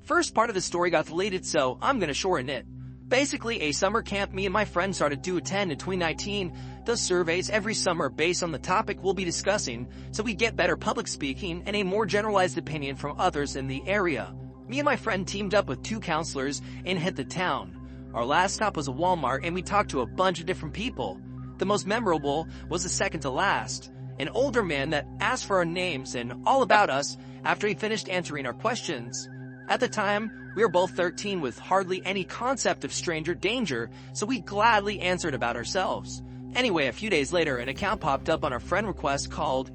First part of the story got deleted, so I'm gonna shorten it. Basically, a summer camp me and my friend started to attend in 2019 does surveys every summer based on the topic we'll be discussing, so we get better public speaking and a more generalized opinion from others in the area. Me and my friend teamed up with 2 counselors and hit the town. Our last stop was a Walmart and we talked to a bunch of different people. The most memorable was the second to last, an older man that asked for our names and all about us after he finished answering our questions. At the time, we were both 13 with hardly any concept of stranger danger, so we gladly answered about ourselves. Anyway, a few days later, an account popped up on our friend request called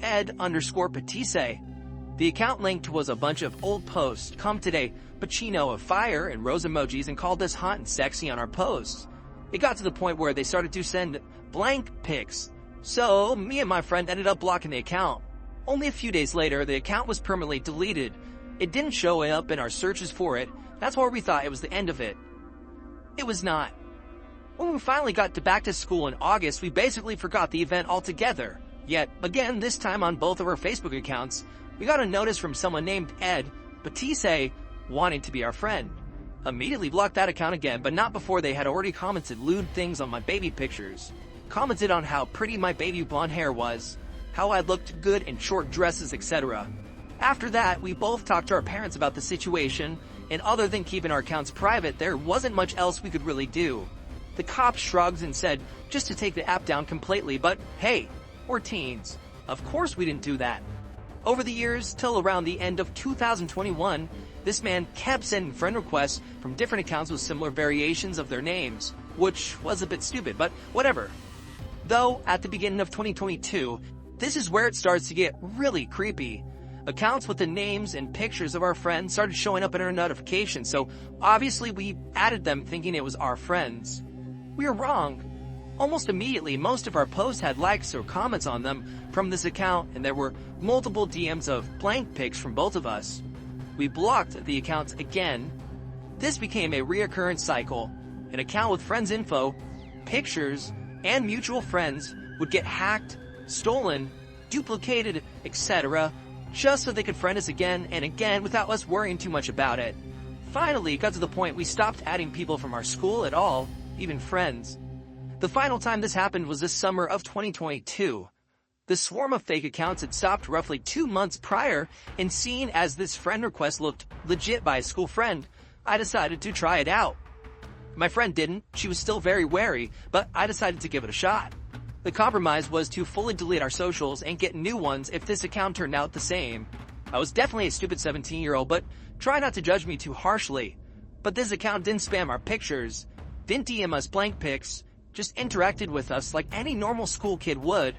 ed_Patisse. The account linked was a bunch of old posts, come today, Pacino of fire and rose emojis, and called us hot and sexy on our posts. It got to the point where they started to send blank pics, so me and my friend ended up blocking the account. Only a few days later, the account was permanently deleted. It didn't show up in our searches for it. That's why we thought it was the end of it. It was not. When we finally got back to school in August, we basically forgot the event altogether. Yet, again, this time on both of our Facebook accounts, we got a notice from someone named Ed Patisse wanting to be our friend. Immediately blocked that account again, but not before they had already commented lewd things on my baby pictures. Commented on how pretty my baby blonde hair was, how I looked good in short dresses, etc. After that, we both talked to our parents about the situation, and other than keeping our accounts private, there wasn't much else we could really do. The cop shrugged and said just to take the app down completely, but hey, we're teens. Of course we didn't do that. Over the years, till around the end of 2021, this man kept sending friend requests from different accounts with similar variations of their names, which was a bit stupid, but whatever. Though, at the beginning of 2022, this is where it starts to get really creepy. Accounts with the names and pictures of our friends started showing up in our notifications, so obviously we added them thinking it was our friends. We were wrong. Almost immediately, most of our posts had likes or comments on them from this account, and there were multiple DMs of blank pics from both of us. We blocked the accounts again. This became a reoccurring cycle. An account with friends info, pictures, and mutual friends would get hacked, stolen, duplicated, etc., just so they could friend us again and again without us worrying too much about it. Finally, it got to the point we stopped adding people from our school at all, even friends. The final time this happened was this summer of 2022. The swarm of fake accounts had stopped roughly 2 months prior, and seeing as this friend request looked legit by a school friend, I decided to try it out. My friend didn't, she was still very wary, but I decided to give it a shot. The compromise was to fully delete our socials and get new ones if this account turned out the same. I was definitely a stupid 17-year-old, but try not to judge me too harshly. But this account didn't spam our pictures, didn't DM us blank pics, just interacted with us like any normal school kid would.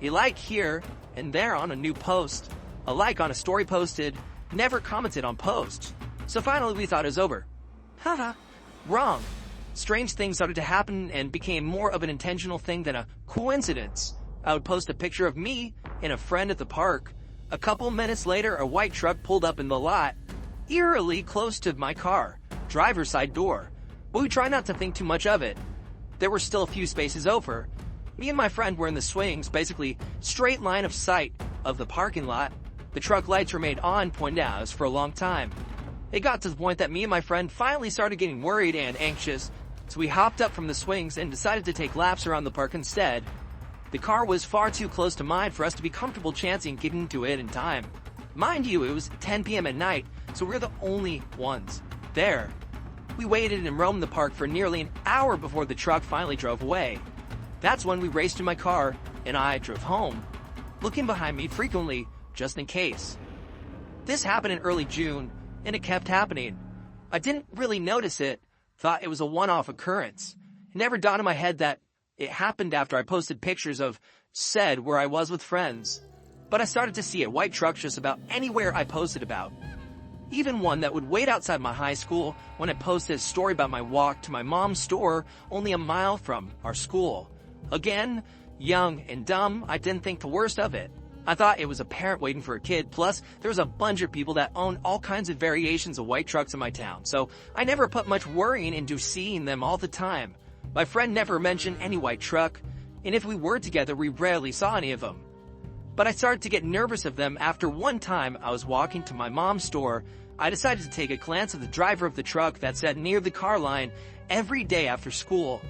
A like here and there on a new post, a like on a story posted, never commented on posts. So finally we thought it was over. Haha, wrong. Strange things started to happen and became more of an intentional thing than a coincidence. I would post a picture of me and a friend at the park. A couple minutes later, a white truck pulled up in the lot, eerily close to my car, driver's side door. But we tried not to think too much of it. There were still a few spaces over. Me and my friend were in the swings, basically straight line of sight of the parking lot. The truck lights remained on, pointed at us for a long time. It got to the point that me and my friend finally started getting worried and anxious, so we hopped up from the swings and decided to take laps around the park instead. The car was far too close to mine for us to be comfortable chancing getting to it in time. Mind you, it was 10 p.m. at night, so we were the only ones there. We waited and roamed the park for nearly an hour before the truck finally drove away. That's when we raced to my car and I drove home, looking behind me frequently just in case. This happened in early June, and it kept happening. I didn't really notice it, thought it was a one-off occurrence. It never dawned in my head that it happened after I posted pictures of said where I was with friends. But I started to see a white truck just about anywhere I posted about. Even one that would wait outside my high school when I posted a story about my walk to my mom's store only a mile from our school. Again, young and dumb, I didn't think the worst of it. I thought it was a parent waiting for a kid, plus there was a bunch of people that own all kinds of variations of white trucks in my town, so I never put much worrying into seeing them all the time. My friend never mentioned any white truck, and if we were together, we rarely saw any of them. But I started to get nervous of them after one time I was walking to my mom's store. I decided to take a glance at the driver of the truck that sat near the car line every day after school.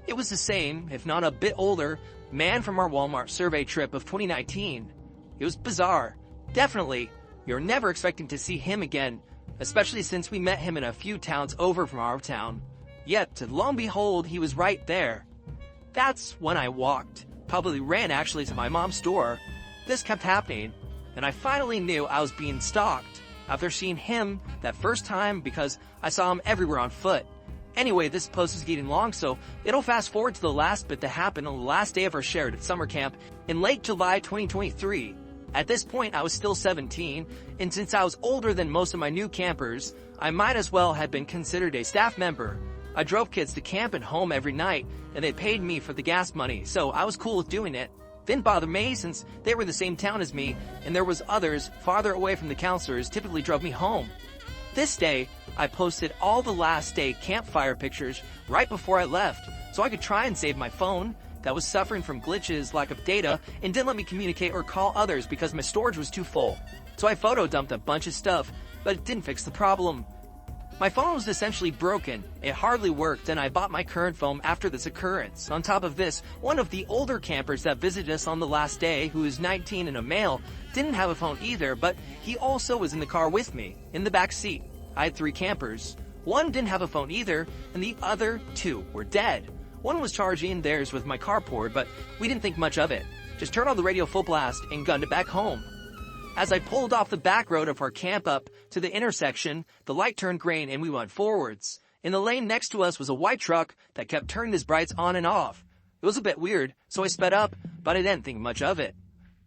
It was the same, if not a bit older, man from our Walmart survey trip of 2019. It was bizarre. Definitely, you're never expecting to see him again, especially since we met him in a few towns over from our town. Yet, lo and behold, he was right there. That's when I walked. Probably ran actually to my mom's store. This kept happening, and I finally knew I was being stalked after seeing him that first time because I saw him everywhere on foot. Anyway, this post is getting long, so it'll fast forward to the last bit that happened on the last day of our shared summer camp in late July 2023. At this point, I was still 17, and since I was older than most of my new campers, I might as well have been considered a staff member. I drove kids to camp and home every night, and they paid me for the gas money, so I was cool with doing it. Didn't bother me since they were the same town as me, and there was others farther away from the counselors typically drove me home. This day, I posted all the last day campfire pictures right before I left, so I could try and save my phone that was suffering from glitches, lack of data, and didn't let me communicate or call others because my storage was too full. So I photo dumped a bunch of stuff, but it didn't fix the problem. My phone was essentially broken, it hardly worked, and I bought my current phone after this occurrence. On top of this, one of the older campers that visited us on the last day, who is 19 and a male, didn't have a phone either, but he also was in the car with me, in the back seat. I had 3 campers. One didn't have a phone either, and the other 2 were dead. One was charging theirs with my carport, but we didn't think much of it. Just turned on the radio full blast and gunned it back home. As I pulled off the back road of our camp up to the intersection, the light turned green and we went forwards. In the lane next to us was a white truck that kept turning his brights on and off. It was a bit weird, so I sped up, but I didn't think much of it.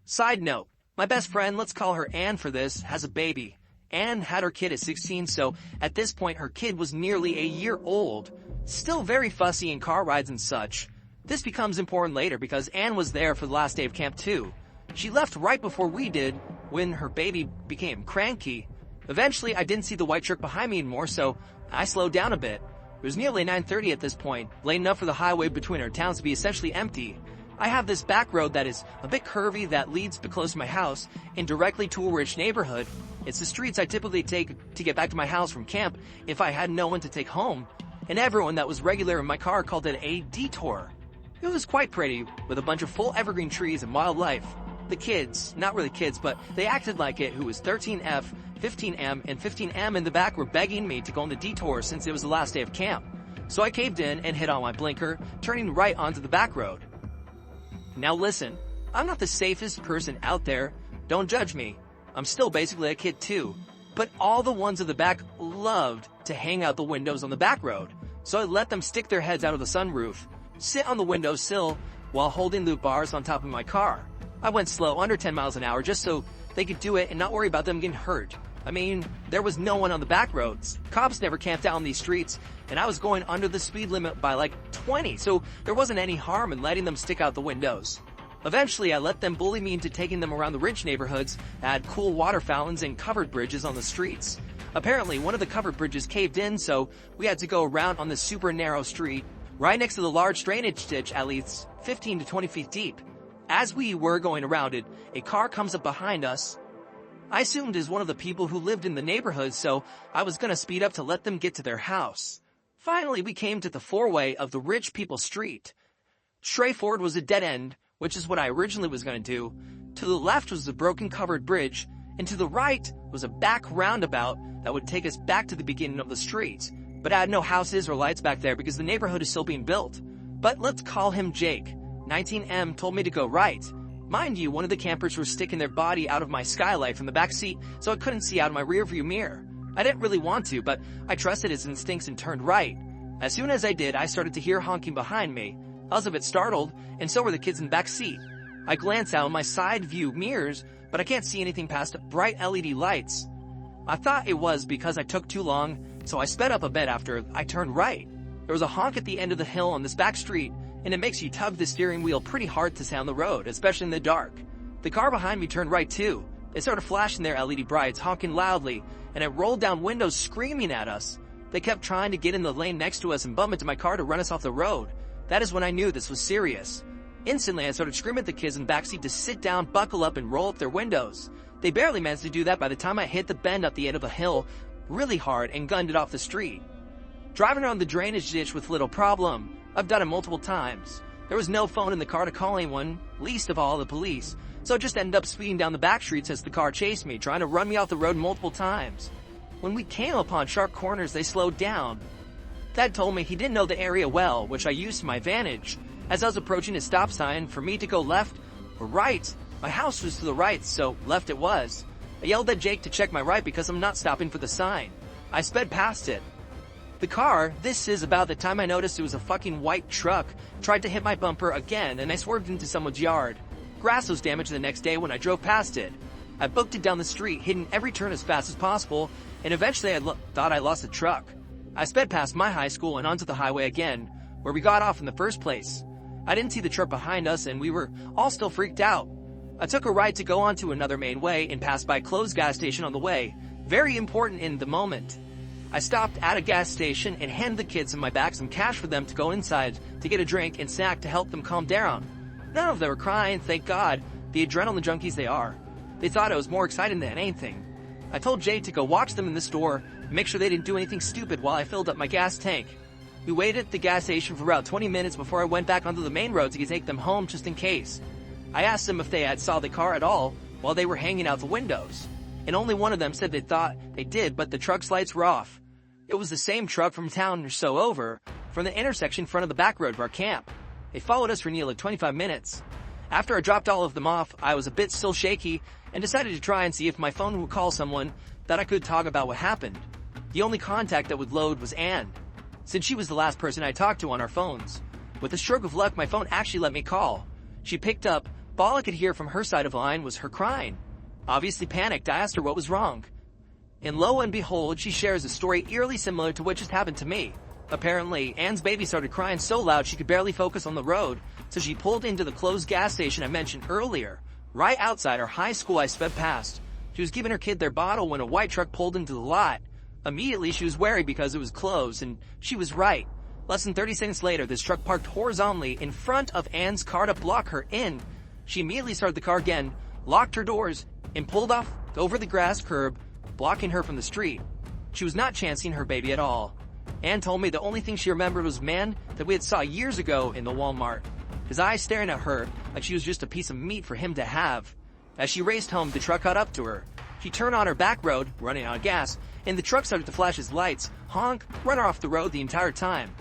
Side note, my best friend, let's call her Anne for this, has a baby. Anne had her kid at 16, so at this point her kid was nearly a year old. Still very fussy in car rides and such. This becomes important later because Anne was there for the last day of camp too. She left right before we did when her baby became cranky. Eventually, I didn't see the white truck behind me anymore, so I slowed down a bit. It was nearly 9:30 at this point, late enough for the highway between our towns to be essentially empty. I have this back road that is a bit curvy that leads a bit close to my house and directly to a rich neighborhood. It's the streets I typically take to get back to my house from camp if I had no one to take home, and everyone that was regular in my car called it a detour. It was quite pretty, with a bunch of full evergreen trees and wildlife. The kids, not really kids, but they acted like it, who was 13F, 15M, and 15M in the back were begging me to go on the detour since it was the last day of camp. So I caved in and hit on my blinker, turning right onto the back road. Now listen, I'm not the safest person out there. Don't judge me. I'm still basically a kid too. But all the ones at the back loved to hang out the windows on the back road. So I let them stick their heads out of the sunroof, sit on the windowsill while holding the bars on top of my car. I went slow, under 10 miles an hour, just so they could do it and not worry about them getting hurt. I mean, there was no one on the back roads. Cops never camped out on these streets, and I was going under the speed limit by like 20, so there wasn't any harm in letting them stick out the windows. Eventually, I let them bully me into taking them around the rich neighborhoods that had cool water fountains and covered bridges on the streets. Apparently, one of the covered bridges caved in, so we had to go around on this super narrow street, right next to the large drainage ditch at least 15 to 20 feet deep. As we were going around it, a car comes up behind us. I assumed it was one of the people who lived in the neighborhood, so I was gonna speed up to let them get to their house. Finally, we came to the four-way of the rich people's street. Straight forward was a dead end, which is what I originally was gonna do. To the left was a broken covered bridge, and to the right was a back roundabout that would take us back to the beginning of the street. But I had no houses or lights back there because the neighborhood is still being built. But let's call him Jake. 19M told me to go right. Mind you, one of the campers was sticking their body out of my skylight from the back seat, so I couldn't see out of my rearview mirror. I didn't really want to, but I trusted his instincts and turned right. As soon as I did, I started to hear honking behind me. I was a bit startled, and so were the kids in the back seat. I glanced out in my side view mirrors, but I can't see anything past bright LED lights. I thought it was because I took too long, so I sped up a bit after I turned right. There was a honk at the end of the hill on this back street, and it makes you tug the steering wheel pretty hard to stay on the road, especially in the dark. The car behind me turned right too. They started flashing their LED brights, honking loudly, and it rolled down windows screaming at us. They kept trying to get in the lane next to us and bump into my car to run us off the road. That is when I knew this was serious. Instantly, I started screaming at the kids in the backseat to sit down, buckle up, and roll up their windows. They barely managed to do that by the time I hit the bend at the end of the hill really hard and gunned it off the street. Driving around the drainage ditch with little problem. I've done it multiple times. There was no phone in the car to call anyone, least of all the police, so I just ended up speeding down the back streets as the car chased me, trying to run me off the road multiple times. When we came upon sharp corners, they slowed down. Dad told me he didn't know the area well, which I used to my advantage. As I was approaching a stop sign for me to go left or right, my house was to the right, so left it was. I yelled at Jake to check my right because I'm not stopping for the sign. I sped past it. The car, this is about the time I noticed it was a fucking white truck, tried to hit my bumper again, and I swerved into someone's yard. Grass was damaged the next day when I drove past it. I booked it down the street, hitting every turn as fast as possible, and eventually I thought I lost the truck. I sped past my high school and onto the highway again, where we got off in the first place. I didn't see the truck behind us, and we were all still freaked out. I took a right to go onto another main way and passed by a closed gas station on the way. Very important in the moment. I stopped at a gas station and handed the kids in my back some cash for them to go inside to get a drink and snack to help them calm down. None of them were crying, thank God, the adrenaline junkies they are. They thought it was more exciting than anything. I told Jay to go watch them in the store and make sure they didn't do anything stupid while I filled up my gas tank. We waited at the gas station for about 20 minutes before I went back onto the main road to take them home just in case. I asked them if they had saw the car at all while they were hanging out the windows, and only one of them said they thought they did, but the truck's lights were off. It was the same truck from a town or so over, from the intersection in front of the back road of our camp. They followed us for nearly 25 minutes. After I dropped all of them off, I was a bit still shaky and decided to try and see if my phone would call someone that I could talk about what happened. The only contact that would load was Anne, since she was the last person I talked to on our phones. With a stroke of luck, my phone actually let me call. She picked up, but all I could hear from her side of the line was her crying. Obviously panicked, I asked her what was wrong. And lo and behold, she shares a story eerily similar to what just happened to me. Apparently, Anne's baby started crying so loud she could barely focus on the road, so she pulled into the closed gas station I mentioned earlier. Right outside our high school I sped past. She was giving her kid their bottle when a white truck pulled into the lot. Immediately she was wary because it was closed, and she was right. Less than 30 seconds later, this truck parked horizontally in front of Anne's car to block her in. She immediately started the car again, locked her doors, and pulled off over the grass curb, blocking her from the street. She was not chancing her baby at all. Anne told me the only thing she remembered was a man that we had saw years ago in the Walmart, his eyes staring at her like she was just a piece of meat for him to have. As she raced home, the truck caught up to her. She turned on her back road, running out of gas, and the truck started to flash its lights, honk, run her off the road the entire time.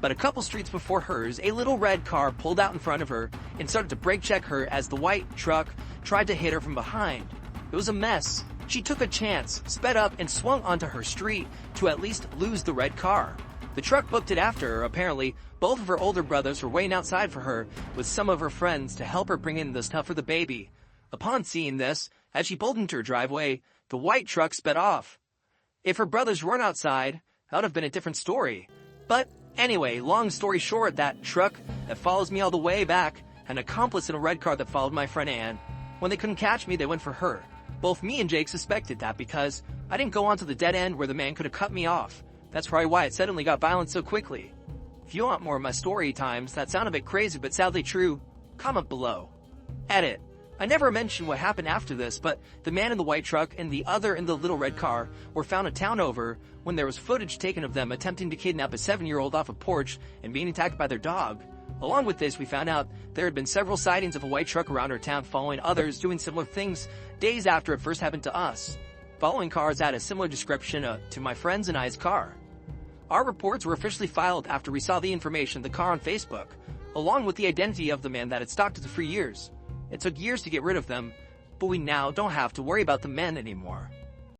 But a couple streets before hers, a little red car pulled out in front of her and started to brake check her as the white truck tried to hit her from behind. It was a mess. She took a chance, sped up, and swung onto her street to at least lose the red car. The truck booked it after her. Apparently, both of her older brothers were waiting outside for her with some of her friends to help her bring in the stuff for the baby. Upon seeing this, as she pulled into her driveway, the white truck sped off. If her brothers weren't outside, that would have been a different story. But anyway, long story short, that truck that follows me all the way back had an accomplice in a red car that followed my friend Anne. When they couldn't catch me, they went for her. Both me and Jake suspected that because I didn't go onto the dead end where the man could have cut me off. That's probably why it suddenly got violent so quickly. If you want more of my story times that sound a bit crazy but sadly true, comment below. Edit. I never mentioned what happened after this, but the man in the white truck and the other in the little red car were found a town over when there was footage taken of them attempting to kidnap a 7-year-old off a porch and being attacked by their dog. Along with this, we found out there had been several sightings of a white truck around our town following others doing similar things days after it first happened to us. Following cars had a similar description to my friend's and I's car. Our reports were officially filed after we saw the information of the car on Facebook, along with the identity of the man that had stalked us for years. It took years to get rid of them, but we now don't have to worry about the men anymore.